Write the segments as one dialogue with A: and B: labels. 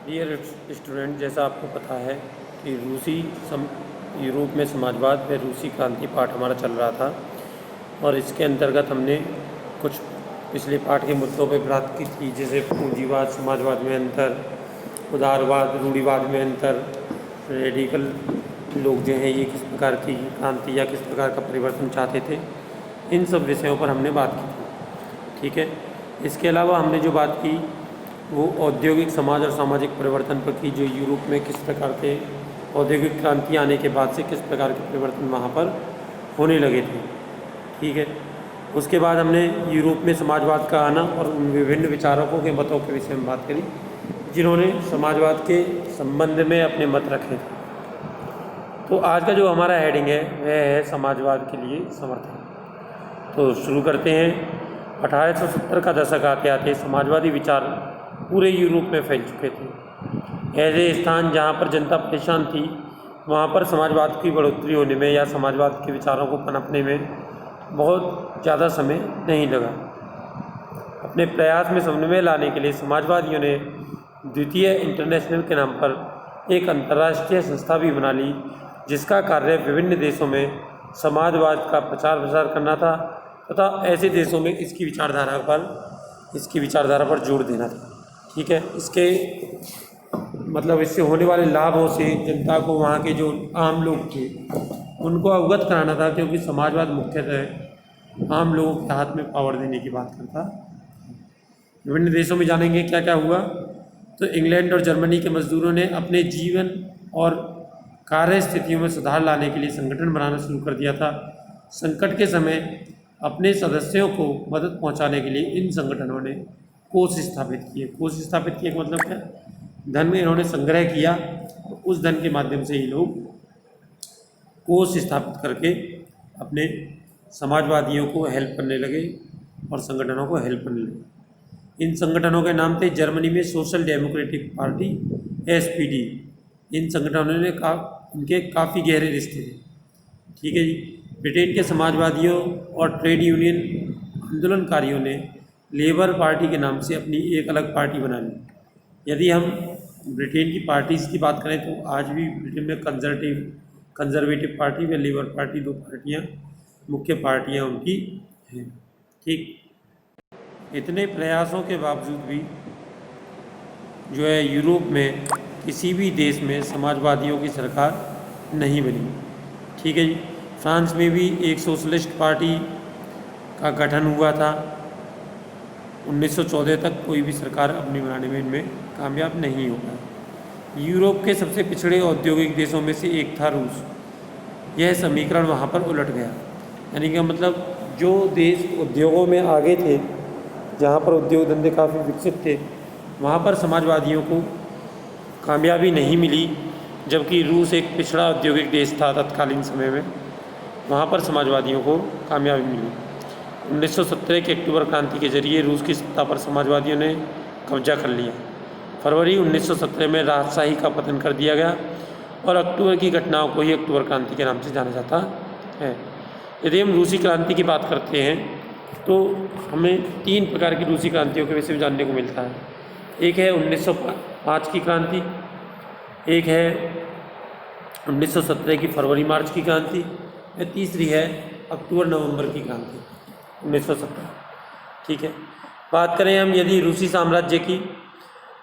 A: Dear student, जैसा आपको पता है कि यूरोप में समाजवाद व रूसी क्रांति पाठ हमारा चल रहा था और इसके अंतर्गत हमने कुछ पिछले पाठ के मुद्दों पर बात की थी, जैसे पूंजीवाद समाजवाद में अंतर, उदारवाद रूढ़िवाद में अंतर, रेडिकल लोग जो हैं ये किस प्रकार की क्रांति या किस प्रकार का परिवर्तन चाहते थे। इन सब विषयों पर हमने बात की थी। ठीक है, इसके अलावा हमने जो बात की वो औद्योगिक समाज और सामाजिक परिवर्तन पर की, जो यूरोप में किस प्रकार के औद्योगिक क्रांति आने के बाद से किस प्रकार के परिवर्तन वहाँ पर होने लगे थे। ठीक है, उसके बाद हमने यूरोप में समाजवाद का आना और उन विभिन्न विचारकों के मतों के विषय में बात करी जिन्होंने समाजवाद के संबंध में अपने मत रखे थे। तो आज का जो हमारा हेडिंग है वह है समाजवाद के लिए समर्थन। तो शुरू करते हैं। 1870 का दशक आते आते समाजवादी विचार पूरे यूरोप में फैल चुके थे। ऐसे स्थान जहाँ पर जनता परेशान थी वहाँ पर समाजवाद की बढ़ोतरी होने में या समाजवाद के विचारों को पनपने में बहुत ज़्यादा समय नहीं लगा। अपने प्रयास में समन्वय लाने के लिए समाजवादियों ने द्वितीय इंटरनेशनल के नाम पर एक अंतर्राष्ट्रीय संस्था भी बना ली, जिसका कार्य विभिन्न देशों में समाजवाद का प्रचार प्रसार करना था तथा ऐसे देशों में इसकी विचारधारा पर जोर देना था। ठीक है, इसके मतलब इससे होने वाले लाभों से जनता को, वहाँ के जो आम लोग थे उनको अवगत कराना था, क्योंकि समाजवाद मुख्यतः आम लोगों के हाथ में पावर देने की बात करता। विभिन्न देशों में जानेंगे क्या क्या हुआ। तो इंग्लैंड और जर्मनी के मजदूरों ने अपने जीवन और कार्य स्थितियों में सुधार लाने के लिए संगठन बनाना शुरू कर दिया था। संकट के समय अपने सदस्यों को मदद पहुंचाने के लिए इन संगठनों ने कोष स्थापित किए का मतलब क्या, धन में इन्होंने संग्रह किया और उस धन के माध्यम से ये लोग कोष स्थापित करके अपने समाजवादियों को हेल्प करने लगे और संगठनों को हेल्प करने लगे। इन संगठनों के नाम थे जर्मनी में सोशल डेमोक्रेटिक पार्टी SPD। इन संगठनों ने इनके काफ़ी गहरे रिश्ते थे। ठीक है जी। ब्रिटेन के समाजवादियों और ट्रेड यूनियन आंदोलनकारियों ने लेबर पार्टी के नाम से अपनी एक अलग पार्टी बना ली। यदि हम ब्रिटेन की पार्टीज़ की बात करें तो आज भी ब्रिटेन में कंजर्वेटिव पार्टी व लेबर पार्टी, दो पार्टियां मुख्य पार्टियां उनकी हैं। ठीक, इतने प्रयासों के बावजूद भी जो है यूरोप में किसी भी देश में समाजवादियों की सरकार नहीं बनी। ठीक है जी। फ्रांस में भी एक सोशलिस्ट पार्टी का गठन हुआ था। 1914 तक कोई भी सरकार अपनी बनाने में इनमें कामयाब नहीं हो पाया। यूरोप के सबसे पिछड़े औद्योगिक देशों में से एक था रूस। यह समीकरण वहाँ पर उलट गया। यानी कि मतलब जो देश उद्योगों में आगे थे, जहाँ पर उद्योग धंधे काफ़ी विकसित थे, वहाँ पर समाजवादियों को कामयाबी नहीं मिली, जबकि रूस एक पिछड़ा औद्योगिक देश था तत्कालीन समय में, वहाँ पर समाजवादियों को कामयाबी मिली। 1917 के अक्टूबर क्रांति के जरिए रूस की सत्ता पर समाजवादियों ने कब्जा कर लिया। फरवरी 1917 में राजशाही का पतन कर दिया गया और अक्टूबर की घटनाओं को ही अक्टूबर क्रांति के नाम से जाना जाता है। यदि हम रूसी क्रांति की बात करते हैं तो हमें 3 प्रकार की रूसी क्रांतियों के विषय में जानने को मिलता है। एक है 1905 की क्रांति, एक है 1917 की फरवरी मार्च की क्रांति, या तीसरी है अक्टूबर नवंबर की क्रांति 1917। ठीक है, बात करें हम यदि रूसी साम्राज्य की,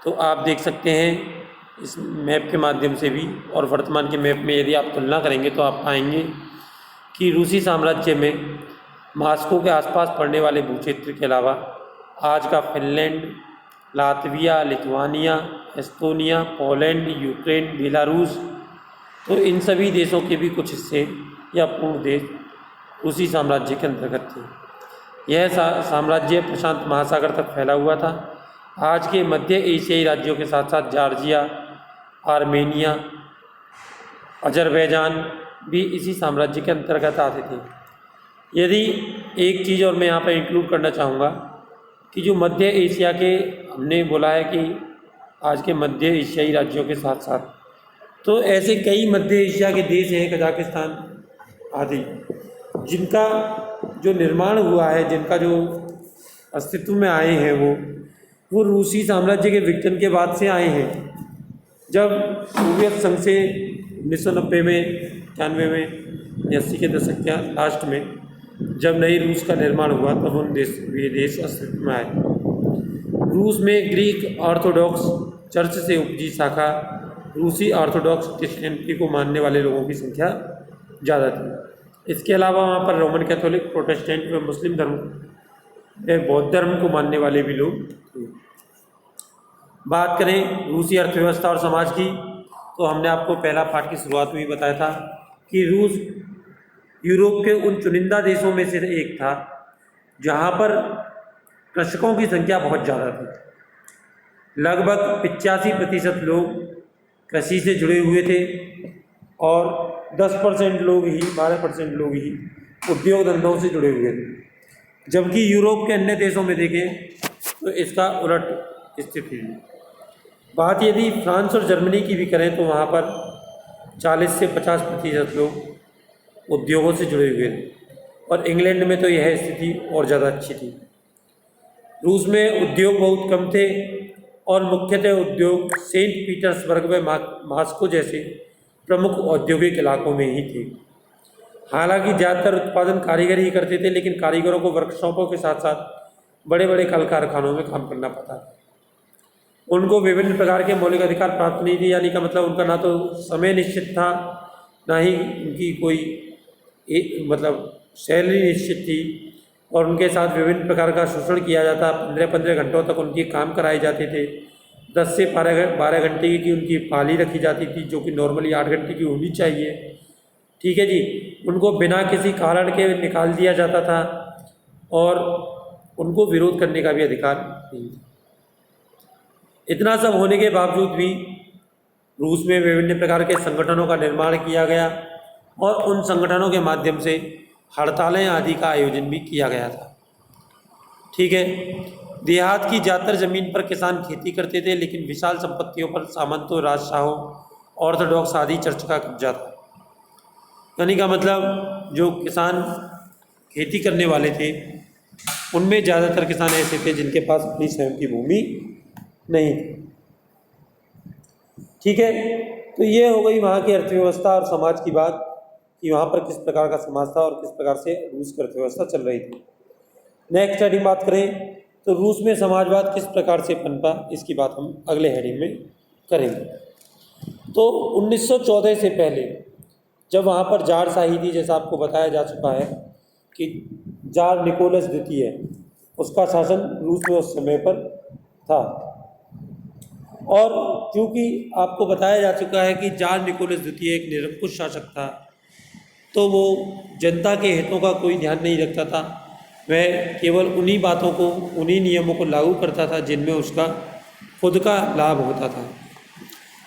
A: तो आप देख सकते हैं इस मैप के माध्यम से भी और वर्तमान के मैप में यदि आप तुलना करेंगे तो आप पाएंगे कि रूसी साम्राज्य में मॉस्को के आसपास पड़ने वाले भूक्षेत्र के अलावा आज का Finland, Latvia, Lithuania, Estonia, Poland, Ukraine, Belarus, तो इन सभी देशों के भी कुछ हिस्से या पूर्ण देश रूसी साम्राज्य के अंतर्गत थे। यह साम्राज्य प्रशांत महासागर तक फैला हुआ था। आज के मध्य एशियाई राज्यों के साथ साथ जॉर्जिया, आर्मेनिया, अजरबैजान भी इसी साम्राज्य के अंतर्गत आते थे। यदि एक चीज़ और मैं यहाँ पर इंक्लूड करना चाहूँगा कि जो मध्य एशिया के, हमने बोला है कि आज के मध्य एशियाई राज्यों के साथ साथ, तो ऐसे कई मध्य एशिया के देश हैं, कजाकिस्तान आदि, जिनका जो निर्माण हुआ है, जिनका जो अस्तित्व में आए हैं वो रूसी साम्राज्य के विघटन के बाद से आए हैं। जब सोवियत संघ से 1990 में 91 में 80 के दशक के लास्ट में जब नई रूस का निर्माण हुआ तब ये देश अस्तित्व में आए। रूस में ग्रीक ऑर्थोडॉक्स चर्च से उपजी शाखा रूसी ऑर्थोडॉक्स क्रिश्चियनिटी को मानने वाले लोगों की संख्या ज़्यादा थी। इसके अलावा वहाँ पर रोमन कैथोलिक, प्रोटेस्टेंट व मुस्लिम धर्म बौद्ध धर्म को मानने वाले भी लोग थे। बात करें रूसी अर्थव्यवस्था और समाज की, तो हमने आपको पहला पाठ की शुरुआत में ही बताया था कि रूस यूरोप के उन चुनिंदा देशों में से एक था जहाँ पर कृषकों की संख्या बहुत ज़्यादा थी। लगभग 85% लोग कृषि से जुड़े हुए थे और 10% लोग ही 12% लोग ही उद्योग धंधों से जुड़े हुए थे। जबकि यूरोप के अन्य देशों में देखें तो इसका उलट स्थिति है। बात यदि फ्रांस और जर्मनी की भी करें तो वहाँ पर 40 से 50% लोग उद्योगों से जुड़े हुए थे और इंग्लैंड में तो यह स्थिति और ज़्यादा अच्छी थी। रूस में उद्योग बहुत कम थे और मुख्यतः उद्योग सेंट पीटर्सबर्ग व मॉस्को जैसे प्रमुख औद्योगिक इलाकों में ही थे। हालांकि ज़्यादातर उत्पादन कारीगर ही करते थे, लेकिन कारीगरों को वर्कशॉपों के साथ साथ बड़े बड़े कल कारखानों में काम करना पड़ता था। उनको विभिन्न प्रकार के मौलिक अधिकार प्राप्त नहीं थे, यानी का मतलब उनका ना तो समय निश्चित था, ना ही उनकी कोई सैलरी निश्चित थी और उनके साथ विभिन्न प्रकार का शोषण किया जाता। 15-15 घंटों तक उनकी काम कराए जाते थे। 10 से 12 घंटे की उनकी पाली रखी जाती थी, जो कि नॉर्मली 8 घंटे की होनी चाहिए। ठीक है जी। उनको बिना किसी कारण के निकाल दिया जाता था और उनको विरोध करने का भी अधिकार नहीं था। इतना सब होने के बावजूद भी रूस में विभिन्न प्रकार के संगठनों का निर्माण किया गया और उन संगठनों के माध्यम से हड़तालें आदि का आयोजन भी किया गया था। ठीक है। देहात की ज़्यादातर ज़मीन पर किसान खेती करते थे, लेकिन विशाल संपत्तियों पर सामंतों, राजशाहों, ऑर्थोडॉक्स आदि चर्च का कब्जा था। यानी का मतलब जो किसान खेती करने वाले थे उनमें ज़्यादातर किसान ऐसे थे जिनके पास अपनी स्वयं की भूमि नहीं थी। ठीक है। तो ये हो गई वहाँ की अर्थव्यवस्था और समाज की बात कि वहाँ पर किस प्रकार का समाज था और किस प्रकार से रूस की अर्थव्यवस्था चल रही थी। नेक्स्ट हेडिंग बात करें तो रूस में समाजवाद किस प्रकार से पनपा, इसकी बात हम अगले हेडिंग में करेंगे। तो 1914 से पहले जब वहाँ पर ज़ारशाही थी, जैसा आपको बताया जा चुका है कि ज़ार निकोलस द्वितीय उसका शासन रूस में उस समय पर था। और क्योंकि आपको बताया जा चुका है कि ज़ार निकोलस द्वितीय एक निरंकुश शासक था, तो वो जनता के हितों का कोई ध्यान नहीं रखता था। वह केवल उन्हीं बातों को, उन्हीं नियमों को लागू करता था जिनमें उसका खुद का लाभ होता था।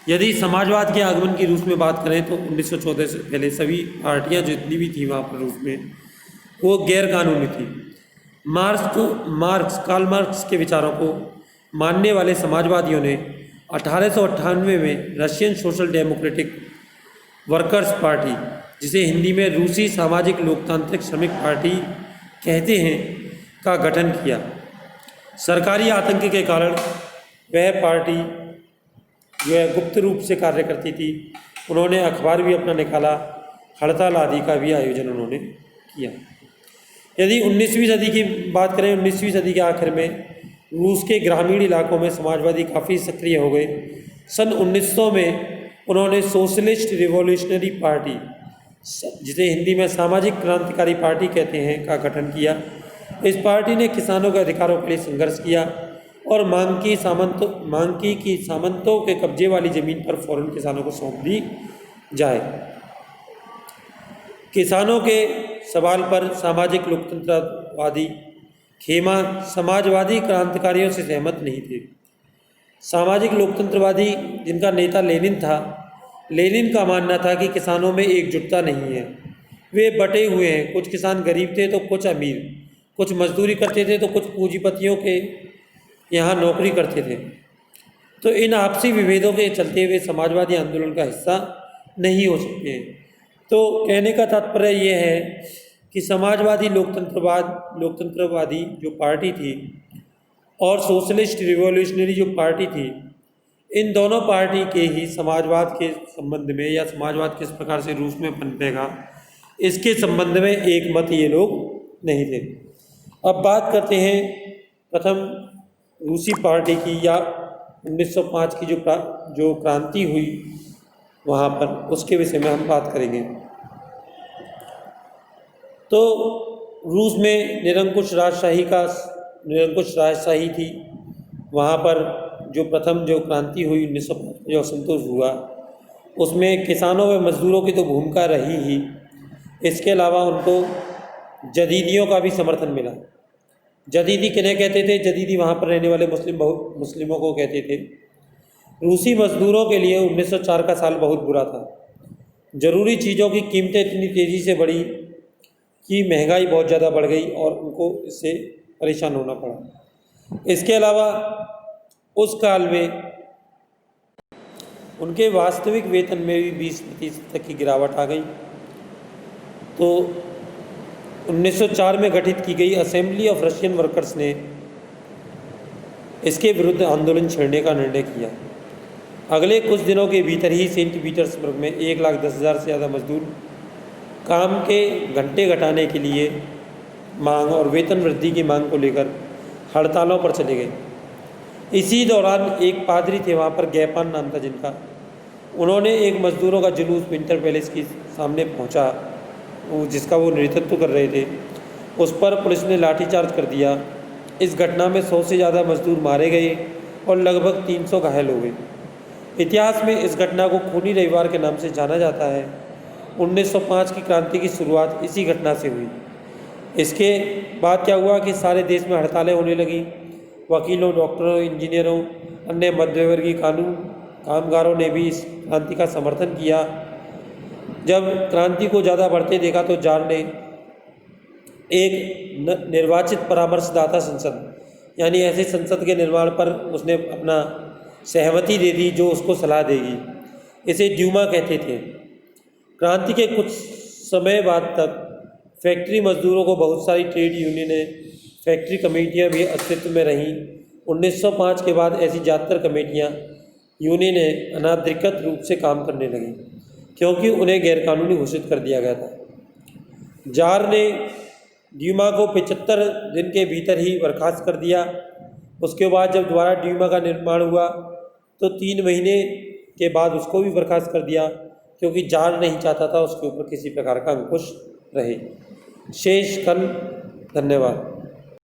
A: यदि समाजवाद के आगमन की रूस में बात करें तो 1914 से पहले सभी पार्टियां जितनी भी थी वहाँ पर रूस में वो गैर कानूनी थी। कार्ल मार्क्स के विचारों को मानने वाले समाजवादियों ने 1898 में Russian social democratic workers party, जिसे हिंदी में रूसी सामाजिक लोकतांत्रिक श्रमिक पार्टी कहते हैं, का गठन किया। सरकारी आतंक के कारण वह पार्टी जो है गुप्त रूप से कार्य करती थी। उन्होंने अखबार भी अपना निकाला, हड़ताल आदि का भी आयोजन उन्होंने किया। यदि 19वीं सदी की बात करें, 19वीं सदी के आखिर में रूस के ग्रामीण इलाकों में समाजवादी काफ़ी सक्रिय हो गए। सन 1900 में उन्होंने सोशलिस्ट रिवॉल्यूशनरी पार्टी, जिसे हिंदी में सामाजिक क्रांतिकारी पार्टी कहते हैं, का गठन किया। इस पार्टी ने किसानों के अधिकारों के लिए संघर्ष किया और मांग की कि सामंतों के कब्जे वाली ज़मीन पर फौरन किसानों को सौंप दी जाए। किसानों के सवाल पर सामाजिक लोकतंत्रवादी खेमा समाजवादी क्रांतिकारियों से सहमत नहीं थे। सामाजिक लोकतंत्रवादी, जिनका नेता लेनिन था, लेनिन का मानना था कि किसानों में एकजुटता नहीं है, वे बटे हुए हैं। कुछ किसान गरीब थे तो कुछ अमीर, कुछ मजदूरी करते थे तो कुछ पूंजीपतियों के यहाँ नौकरी करते थे। तो इन आपसी विभेदों के चलते वे समाजवादी आंदोलन का हिस्सा नहीं हो सकते हैं। तो कहने का तात्पर्य यह है कि समाजवादी लोकतंत्रवादी जो पार्टी थी और सोशलिस्ट रिवॉल्यूशनरी जो पार्टी थी, इन दोनों पार्टी के ही समाजवाद के संबंध में या समाजवाद किस प्रकार से रूस में पनपेगा, इसके संबंध में एक मत ये लोग नहीं थे। अब बात करते हैं प्रथम रूसी पार्टी की या 1905 की जो क्रांति हुई वहाँ पर, उसके विषय में हम बात करेंगे। तो रूस में निरंकुश राजशाही थी। वहाँ पर जो प्रथम जो क्रांति हुई 1905 जो असंतोष हुआ, उसमें किसानों व मजदूरों की तो भूमिका रही ही, इसके अलावा उनको जदीदियों का भी समर्थन मिला। जदीदी किन्हें कहते थे? जदीदी वहाँ पर रहने वाले मुस्लिमों को कहते थे। रूसी मजदूरों के लिए 1904 का साल बहुत बुरा था। ज़रूरी चीज़ों की कीमतें इतनी तेज़ी से बढ़ी कि महंगाई बहुत ज़्यादा बढ़ गई और उनको इससे परेशान होना पड़ा। इसके अलावा उस काल में उनके वास्तविक वेतन में भी 20% तक की गिरावट आ गई। तो 1904 में गठित की गई असेंबली ऑफ रशियन वर्कर्स ने इसके विरुद्ध आंदोलन छेड़ने का निर्णय किया। अगले कुछ दिनों के भीतर ही सेंट पीटर्सबर्ग में 1,10,000 से ज़्यादा मजदूर काम के घंटे घटाने के लिए मांग और वेतन वृद्धि की मांग को लेकर हड़तालों पर चले गए। इसी दौरान एक पादरी थे वहाँ पर, गैपान नाम था जिनका, उन्होंने एक मजदूरों का जुलूस विंटर पैलेस के सामने पहुँचा, जिसका वो नेतृत्व कर रहे थे। उस पर पुलिस ने लाठीचार्ज कर दिया। इस घटना में 100 से ज़्यादा मजदूर मारे गए और लगभग 300 घायल हो गए। इतिहास में इस घटना को खूनी रविवार के नाम से जाना जाता है। 1905 की क्रांति की शुरुआत इसी घटना से हुई। इसके बाद क्या हुआ कि सारे देश में हड़तालें होने लगी। वकीलों, डॉक्टरों, इंजीनियरों, अन्य मध्यवर्गीय कामगारों ने भी इस क्रांति का समर्थन किया। जब क्रांति को ज़्यादा बढ़ते देखा तो जार ने एक निर्वाचित परामर्शदाता संसद, यानी ऐसे संसद के निर्माण पर उसने अपना सहमति दे दी जो उसको सलाह देगी। इसे ड्यूमा कहते थे। क्रांति के कुछ समय बाद तक फैक्ट्री मजदूरों को बहुत सारी ट्रेड यूनियनें, फैक्ट्री कमेटियां भी अस्तित्व में रहीं। 1905 के बाद ऐसी ज़्यादातर कमेटियां, यूनियनें अनाधिकृत रूप से काम करने लगीं क्योंकि उन्हें गैरकानूनी घोषित कर दिया गया था। जार ने ड्यूमा को 75 दिन के भीतर ही बर्खास्त कर दिया। उसके बाद जब दोबारा ड्यूमा का निर्माण हुआ तो 3 महीने के बाद उसको भी बर्खास्त कर दिया, क्योंकि जार नहीं चाहता था उसके ऊपर किसी प्रकार का अंकुश रहे। शेष कल। धन्यवाद।